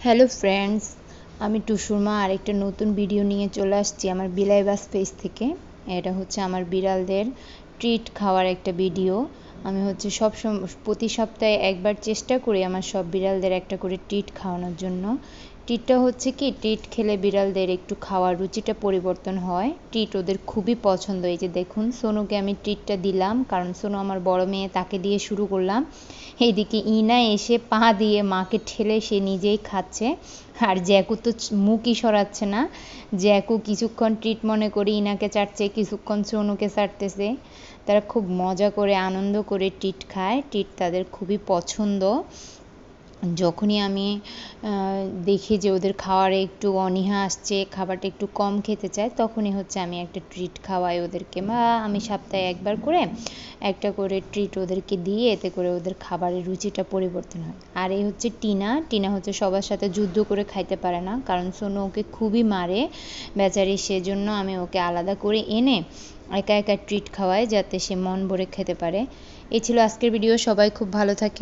Hello friends, আমি টুসুর মা আরেকটা নতুন ভিডিও নিয়ে চলে আসছি আমার বিলাইবাস পেজ থেকে। এটা হচ্ছে আমার বিড়ালদের ট্রিট খাওয়ার একটা ভিডিও। আমি হচ্ছে প্রতি সপ্তাহে একবার চেষ্টা করি আমার সব বিড়ালদের একটা করে ট্রিট খাওয়ানোর জন্য। ট্রিটটা হচ্ছে কি, ট্রিট খেলে বিড়ালদের একটু খাওয়ার রুচিটা পরিবর্তন হয়। ট্রিট ওদের খুবই পছন্দ। এই যে দেখুন, সোনুকে আমি ট্রিটটা দিলাম, কারণ সোনু আমার বড় মেয়ে, তাকে দিয়ে শুরু করলাম। এইদিকে ইনা এসে পা দিয়ে মাকে ঠেলে সে নিজেই খাচ্ছে। আর জ্যাকু তো মুখই সরাচ্ছে না। জ্যাকু কিছুক্ষণ ট্রিট মনে করে ইনাকে চাটছে, কিছুক্ষণ সোনুকে চাটতেছে। তারা খুব মজা করে আনন্দ করে ট্রিট খায়। ট্রিট তাদের খুবই পছন্দ। যখনই আমি দেখি যে ওদের খাওয়ারে একটু অনীহা আসছে, খাবারটা একটু কম খেতে চায়, তখনই হচ্ছে আমি একটা ট্রিট খাওয়াই ওদেরকে, বা আমি সপ্তাহে একবার করে একটা করে ট্রিট ওদেরকে দিয়ে, এতে করে ওদের খাবারের রুচিটা পরিবর্তন হয়। আর এই হচ্ছে টিনা। টিনা হচ্ছে সবার সাথে যুদ্ধ করে খাইতে পারে না, কারণ সোনু ওকে খুবই মারে বেচারি। সেজন্য আমি ওকে আলাদা করে এনে একা একা ট্রিট খাওয়াই, যাতে সে মন ভরে খেতে পারে। এই ছিল আজকের ভিডিও। সবাই খুব ভালো থাকে।